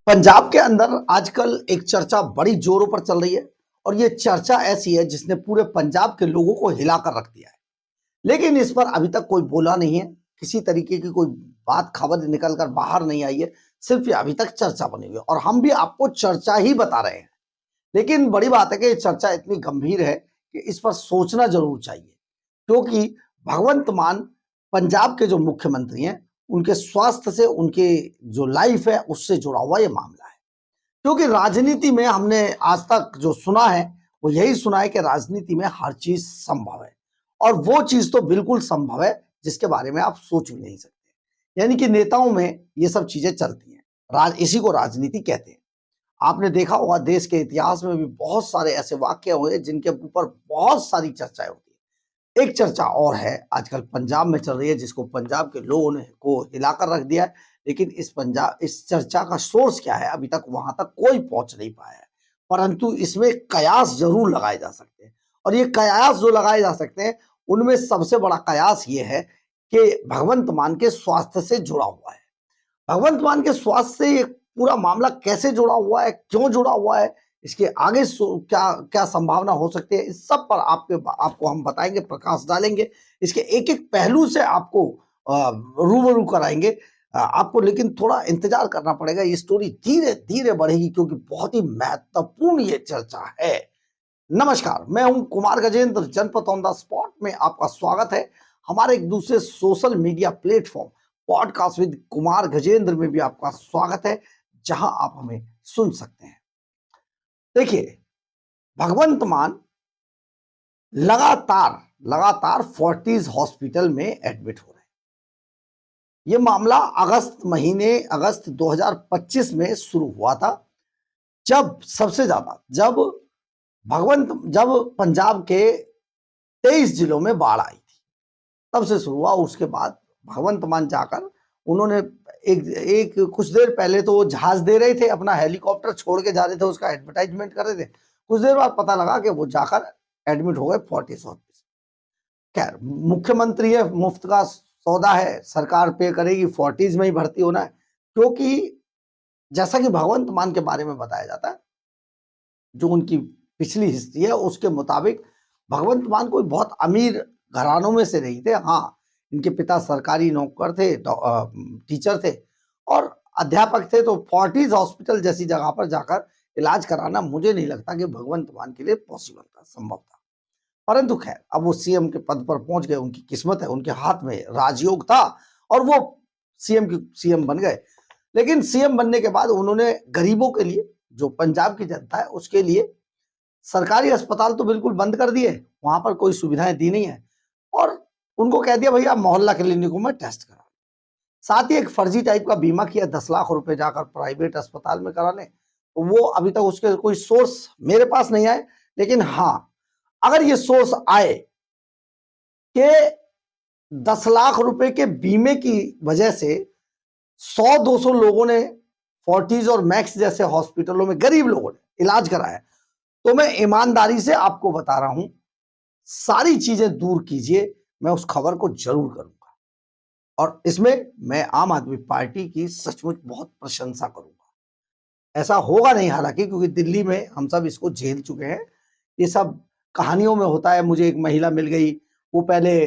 पंजाब के अंदर आजकल एक चर्चा बड़ी जोरों पर चल रही है और ये चर्चा ऐसी है जिसने पूरे पंजाब के लोगों को हिलाकर रख दिया है। लेकिन इस पर अभी तक कोई बोला नहीं है, किसी तरीके की कोई बात खबर निकल कर बाहर नहीं आई है। सिर्फ ये अभी तक चर्चा बनी हुई है और हम भी आपको चर्चा ही बता रहे हैं। लेकिन बड़ी बात है कि ये चर्चा इतनी गंभीर है कि इस पर सोचना जरूर चाहिए, क्योंकि भगवंत मान पंजाब के जो मुख्यमंत्री हैं, उनके स्वास्थ्य से, उनके जो लाइफ है उससे जुड़ा हुआ ये मामला है। क्योंकि राजनीति में हमने आज तक जो सुना है वो यही सुना है कि राजनीति में हर चीज संभव है और वो चीज तो बिल्कुल संभव है जिसके बारे में आप सोच भी नहीं सकते। यानी कि नेताओं में ये सब चीजें चलती हैं, इसी को राजनीति कहते हैं। आपने देखा होगा देश के इतिहास में भी बहुत सारे ऐसे वाक्य हुए जिनके ऊपर बहुत सारी चर्चाएं होती है। एक चर्चा और है आजकल पंजाब में चल रही है, जिसको पंजाब के लोगों ने को हिलाकर रख दिया है। लेकिन इस चर्चा का सोर्स क्या है, अभी तक वहां तक कोई पहुंच नहीं पाया है। परंतु इसमें कयास जरूर लगाए जा सकते हैं और ये कयास जो लगाए जा सकते हैं उनमें सबसे बड़ा कयास ये है कि भगवंत मान के स्वास्थ्य से जुड़ा हुआ है। भगवंत मान के स्वास्थ्य से ये पूरा मामला कैसे जुड़ा हुआ है, क्यों जुड़ा हुआ है, इसके आगे क्या क्या संभावना हो सकती है, इस सब पर आपको हम बताएंगे, प्रकाश डालेंगे। इसके एक एक पहलू से आपको रूबरू कराएंगे आपको। लेकिन थोड़ा इंतजार करना पड़ेगा, ये स्टोरी धीरे धीरे बढ़ेगी क्योंकि बहुत ही महत्वपूर्ण ये चर्चा है। नमस्कार, मैं हूं कुमार गजेंद्र। जनपद ऑन द स्पॉट में आपका स्वागत है। हमारे एक दूसरे social media platform podcast with Kumar Gajendra में भी आपका स्वागत है, जहां आप हमें सुन सकते हैं। देखिए, भगवंत मान लगातार लगातार फोर्टिस हॉस्पिटल में एडमिट हो रहे हैं। ये मामला अगस्त 2025 में शुरू हुआ था, जब सबसे ज्यादा जब पंजाब के 23 जिलों में बाढ़ आई थी, तब से शुरू हुआ। उसके बाद भगवंत मान जाकर उन्होंने एक कुछ देर पहले तो वो जहाज दे रहे थे, अपना हेलीकॉप्टर छोड़ के जा रहे थे, उसका एडवर्टाइजमेंट कर रहे थे। कुछ देर बाद पता लगा कि वो जाकर एडमिट हो गए फोर्टिस हॉस्पिटल। खैर, मुख्यमंत्री है, मुफ्त का सौदा है, सरकार पे करेगी, फोर्टिस में ही भर्ती होना है। क्योंकि जैसा कि भगवंत मान के बारे में बताया जाता है, जो उनकी पिछली हिस्ट्री है उसके मुताबिक भगवंत मान कोई बहुत अमीर घरानों में से नहीं थे। हाँ, इनके पिता सरकारी नौकर थे, टीचर थे और अध्यापक थे। तो फोर्टिस हॉस्पिटल जैसी जगह पर जाकर इलाज कराना मुझे नहीं लगता कि भगवंत मान के लिए पॉसिबल था, संभव था। परंतु खैर, अब वो सीएम के पद पर पहुंच गए, उनकी किस्मत है, उनके हाथ में राजयोग था और वो सीएम बन गए। लेकिन सीएम बनने के बाद उन्होंने गरीबों के लिए, जो पंजाब की जनता है उसके लिए, सरकारी अस्पताल तो बिल्कुल बंद कर दिए, वहां पर कोई सुविधाएं दी नहीं है और उनको कह दिया भैया मोहल्ला क्लिनिकों में टेस्ट करा। साथ ही एक फर्जी टाइप का बीमा किया, 10 लाख रुपए जाकर प्राइवेट अस्पताल में कराने। तो वो अभी तक उसके कोई सोर्स मेरे पास नहीं आए। लेकिन हाँ, अगर ये सोर्स आए कि 10 लाख रुपए के बीमे की वजह से 100-200 लोगों ने फोर्टिस और मैक्स जैसे हॉस्पिटलों में, गरीब लोगों ने इलाज कराया, तो मैं ईमानदारी से आपको बता रहा हूं, सारी चीजें दूर कीजिए, मैं उस खबर को जरूर करूंगा। और इसमें मैं आम आदमी पार्टी की सचमुच बहुत प्रशंसा करूंगा। ऐसा होगा नहीं हालांकि, क्योंकि दिल्ली में हम सब इसको झेल चुके हैं। ये सब कहानियों में होता है। मुझे एक महिला मिल गई, वो पहले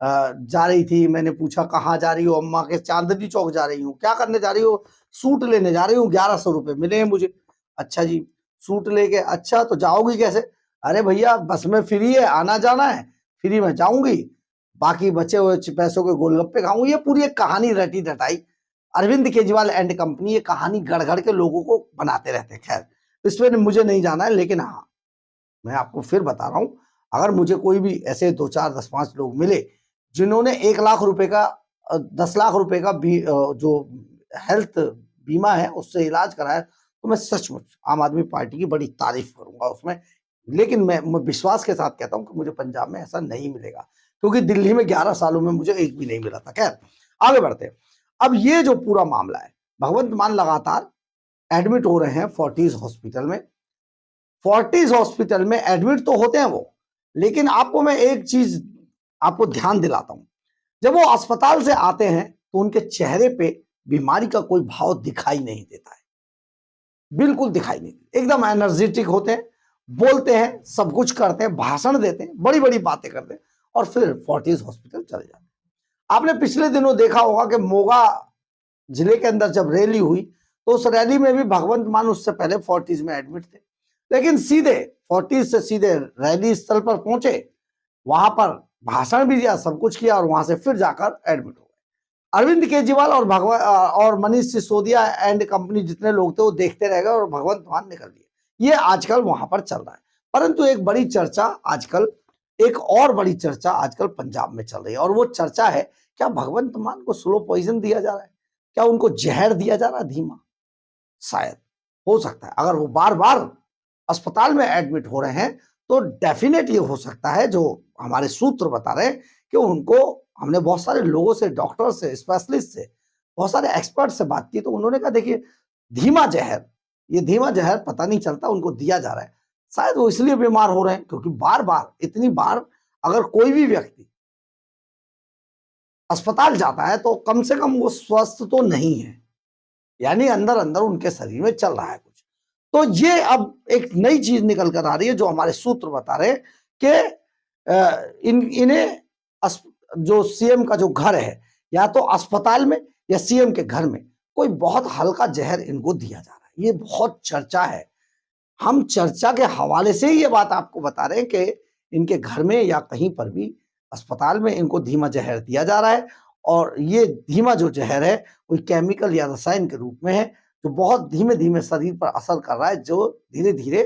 जा रही थी, मैंने पूछा कहाँ जा रही हो? अम्मा के चांदनी चौक जा रही हूँ। क्या करने जा रही हो? सूट लेने जा रही हूँ, 1100 रुपए मिले हैं मुझे। अच्छा जी, सूट लेके? अच्छा, तो जाओगी कैसे? अरे भैया, बस में फ्री है, आना जाना है, फ्री में जाऊंगी, बाकी बचे हुए पैसों के गोलगप्पे खाऊंगी। ये पूरी एक कहानी रटी रटाई, अरविंद केजरीवाल एंड कंपनी ये कहानी गढ़ गढ़ के लोगों को बनाते रहते हैं। खैर, इसमें मुझे नहीं जाना है। लेकिन हाँ, मैं आपको फिर बता रहा हूं, अगर मुझे कोई भी ऐसे 2-4, 10-5 लोग मिले जिन्होंने 1 लाख रुपए का 10 लाख रुपए का भी जो हेल्थ बीमा है उससे इलाज कराया, तो मैं सचमुच आम आदमी पार्टी की बड़ी तारीफ करूंगा उसमें। लेकिन मैं विश्वास के साथ कहता हूं कि मुझे पंजाब में ऐसा नहीं मिलेगा, क्योंकि दिल्ली में 11 सालों में मुझे एक भी नहीं मिला था। खैर, आगे बढ़ते हैं। अब ये जो पूरा मामला है, भगवंत मान लगातार एडमिट हो रहे हैं फोर्टिस हॉस्पिटल में। फोर्टिस हॉस्पिटल में एडमिट तो होते हैं वो, लेकिन आपको मैं एक चीज आपको ध्यान दिलाता हूं, जब वो अस्पताल से आते हैं तो उनके चेहरे पे बीमारी का कोई भाव दिखाई नहीं देता है। बिल्कुल दिखाई नहीं देते, एकदम एनर्जेटिक होते हैं, बोलते हैं, सब कुछ करते हैं, भाषण देते हैं, बड़ी बड़ी बातें करते हैं और फिर फोर्टिस हॉस्पिटल चले जाते हैं। आपने पिछले दिनों देखा होगा कि मोगा जिले के अंदर जब रैली हुई तो उस रैली में भी भगवंत मान उससे पहले फोर्टिस में एडमिट थे, लेकिन सीधे फोर्टिस से सीधे रैली स्थल पर पहुंचे, वहां पर भाषण भी दिया, सब कुछ किया और वहां से फिर जाकर एडमिट हो गए। अरविंद केजरीवाल और मनीष सिसोदिया एंड कंपनी जितने लोग थे वो देखते रह गए और भगवंत मान निकल दिए। ये आजकल वहां पर चल रहा है। परंतु एक बड़ी चर्चा आजकल, एक और बड़ी चर्चा आजकल पंजाब में चल रही है और वो चर्चा है, क्या भगवंत मान को स्लो पॉइजन दिया जा रहा है? क्या उनको जहर दिया जा रहा है धीमा? शायद हो सकता है। अगर वो बार बार अस्पताल में एडमिट हो रहे हैं तो डेफिनेट ये हो सकता है, जो हमारे सूत्र बता रहे हैं कि उनको, हमने बहुत सारे लोगों से, डॉक्टर से, स्पेशलिस्ट से, बहुत सारे एक्सपर्ट से बात की तो उन्होंने कहा देखिए धीमा जहर, ये धीमा जहर पता नहीं चलता उनको दिया जा रहा है। शायद वो इसलिए बीमार हो रहे हैं क्योंकि बार बार, इतनी बार अगर कोई भी व्यक्ति अस्पताल जाता है तो कम से कम वो स्वस्थ तो नहीं है, यानी अंदर अंदर उनके शरीर में चल रहा है कुछ। तो ये अब एक नई चीज निकल कर आ रही है जो हमारे सूत्र बता रहे हैं कि इन्हें जो सीएम का जो घर है, या तो अस्पताल में या सीएम के घर में कोई बहुत हल्का जहर इनको दिया जा रहा है। ये बहुत चर्चा है। हम चर्चा के हवाले से ही ये बात आपको बता रहे हैं कि इनके घर में या कहीं पर भी अस्पताल में इनको धीमा जहर दिया जा रहा है और ये धीमा जो जहर है कोई केमिकल या रसायन के रूप में है जो बहुत धीमे धीमे शरीर पर असर कर रहा है, जो धीरे धीरे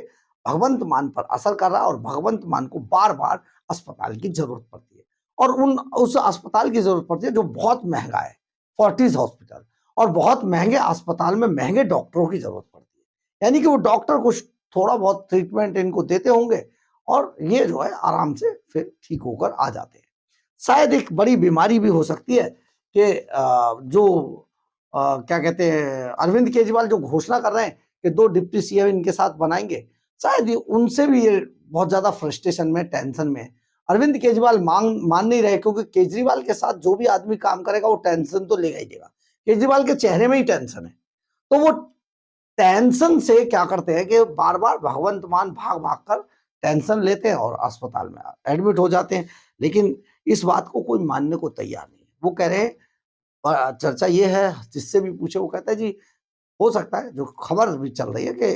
भगवंत मान पर असर कर रहा है और भगवंत मान को बार बार अस्पताल की जरूरत पड़ती है और उस अस्पताल की जरूरत पड़ती है जो बहुत महंगा है, फोर्टिस हॉस्पिटल। और बहुत महंगे अस्पताल में महंगे डॉक्टरों की जरूरत पड़ती है, यानी कि वो डॉक्टर कुछ थोड़ा बहुत ट्रीटमेंट इनको देते होंगे और ये जो है आराम से फिर ठीक होकर आ जाते हैं। शायद एक बड़ी बीमारी भी हो सकती है कि जो क्या कहते हैं, अरविंद केजरीवाल जो घोषणा कर रहे हैं कि 2 डिप्टी सीएम इनके साथ बनाएंगे, शायद उनसे भी ये बहुत ज्यादा फ्रस्ट्रेशन में, टेंशन में है। अरविंद केजरीवाल मान नहीं रहे क्योंकि केजरीवाल के साथ जो भी आदमी काम करेगा वो टेंशन तो लेगा ही लेगा। केजरीवाल के चेहरे में ही टेंशन है, तो वो टेंशन से क्या करते हैं कि बार बार भगवंत मान भाग भाग कर टेंशन लेते हैं और अस्पताल में एडमिट हो जाते हैं। लेकिन इस बात को कोई मानने को तैयार नहीं है। वो कह रहे हैं, चर्चा ये है, जिससे भी पूछे वो कहता है जी हो सकता है, जो खबर भी चल रही है कि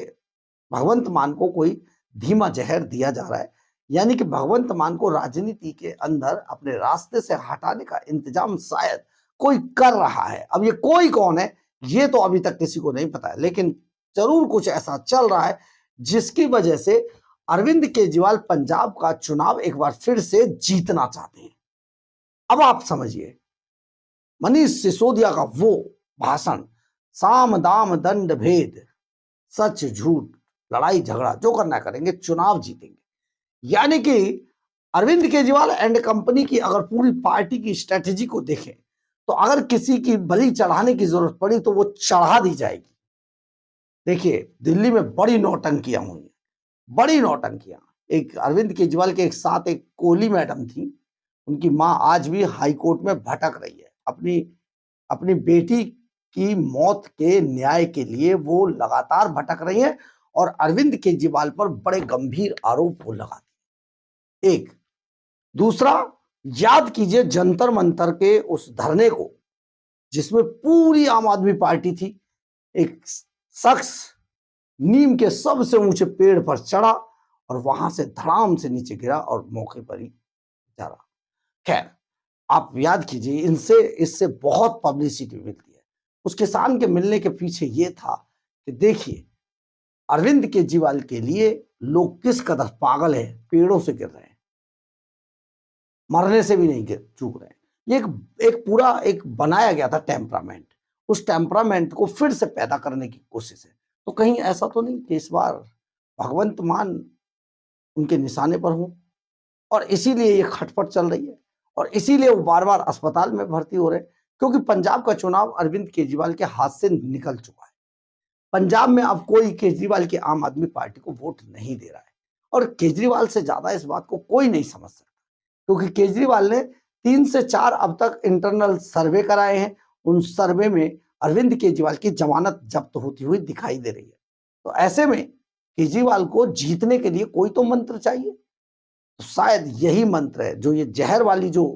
भगवंत मान को कोई धीमा जहर दिया जा रहा है, यानी कि भगवंत मान को राजनीति के अंदर अपने रास्ते से हटाने का इंतजाम शायद कोई कर रहा है। अब ये कोई कौन है ये तो अभी तक किसी को नहीं पता है, लेकिन जरूर कुछ ऐसा चल रहा है जिसकी वजह से अरविंद केजरीवाल पंजाब का चुनाव एक बार फिर से जीतना चाहते हैं। अब आप समझिए, मनीष सिसोदिया का वो भाषण, साम दाम दंड भेद, सच झूठ, लड़ाई झगड़ा, जो करना करेंगे, चुनाव जीतेंगे। यानी कि अरविंद केजरीवाल एंड कंपनी की अगर पूरी पार्टी की स्ट्रेटेजी को देखें तो अगर किसी की बलि चढ़ाने की जरूरत पड़ी तो वो चढ़ा दी जाएगी। देखिए दिल्ली में बड़ी नौटंकियां हुई, बड़ी नौटंकियां। एक अरविंद केजरीवाल के एक साथ एक कोहली मैडम थी, उनकी मां आज भी हाई कोर्ट में भटक रही है। अपनी बेटी की मौत के न्याय के लिए वो लगातार भटक रही है और अरविंद केजरीवाल पर बड़े गंभीर आरोप वो लगाती है। एक दूसरा, याद कीजिए जंतर मंतर के उस धरने को जिसमें पूरी आम आदमी पार्टी थी। एक शख्स नीम के सबसे ऊंचे पेड़ पर चढ़ा और वहां से धड़ाम से नीचे गिरा और मौके पर ही जा रहा। खैर आप याद कीजिए, इससे बहुत पब्लिसिटी मिलती है। उस किसान के मिलने के पीछे ये था कि देखिए अरविंद केजरीवाल के लिए लोग किस कदर पागल है, पेड़ों से गिर रहे हैं, मरने से भी नहीं चूक रहे हैं। ये एक पूरा एक बनाया गया था टेम्परामेंट, उस टेम्परामेंट को फिर से पैदा करने की कोशिश है। तो कहीं ऐसा तो नहीं कि इस बार भगवंत मान उनके निशाने पर हो और इसीलिए ये खटपट चल रही है और इसीलिए वो बार बार अस्पताल में भर्ती हो रहे हैं, क्योंकि पंजाब का चुनाव अरविंद केजरीवाल के हाथ से निकल चुका है। पंजाब में अब कोई केजरीवाल की आम आदमी पार्टी को वोट नहीं दे रहा है और केजरीवाल से ज्यादा इस बात को कोई नहीं समझ सकता, क्योंकि केजरीवाल ने 3 से 4 अब तक इंटरनल सर्वे कराए हैं। उन सर्वे में अरविंद केजरीवाल की जमानत जब्त होती हुई दिखाई दे रही है। तो ऐसे में केजरीवाल को जीतने के लिए कोई तो मंत्र चाहिए, तो शायद यही मंत्र है, जो ये जहर वाली जो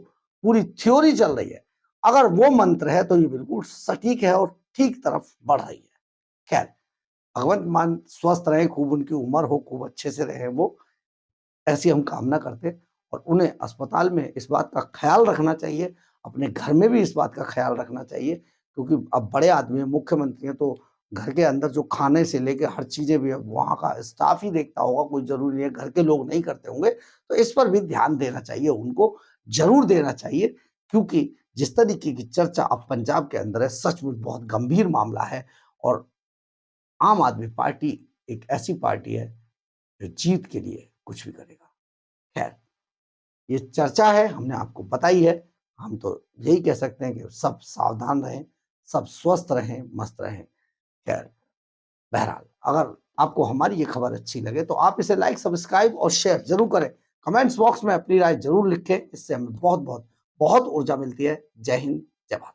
पूरी थ्योरी चल रही है, अगर वो मंत्र है तो ये बिल्कुल सटीक है और ठीक तरफ बढ़ रही है। खैर, भगवंत मान स्वस्थ रहे, खूब उनकी उम्र हो, खूब अच्छे से रहे वो, ऐसी हम कामना करते हैं। और उन्हें अस्पताल में इस बात का ख्याल रखना चाहिए, अपने घर में भी इस बात का ख्याल रखना चाहिए, क्योंकि अब बड़े आदमी हैं, मुख्यमंत्री हैं, तो घर के अंदर जो खाने से लेके हर चीजें भी वहां का स्टाफ ही देखता होगा, कोई जरूरी नहीं है घर के लोग नहीं करते होंगे, तो इस पर भी ध्यान देना चाहिए, उनको जरूर देना चाहिए, क्योंकि जिस तरीके की चर्चा अब पंजाब के अंदर है, सचमुच बहुत गंभीर मामला है। और आम आदमी पार्टी एक ऐसी पार्टी है जो जीत के लिए कुछ भी करेगा। खैर, ये चर्चा है, हमने आपको बताई है, हम तो यही कह सकते हैं कि सब सावधान रहें, सब स्वस्थ रहें, मस्त रहें। खैर, बहरहाल अगर आपको हमारी ये खबर अच्छी लगे तो आप इसे लाइक, सब्सक्राइब और शेयर जरूर करें। कमेंट्स बॉक्स में अपनी राय जरूर लिखें, इससे हमें बहुत बहुत बहुत ऊर्जा मिलती है। जय हिंद, जय भारत।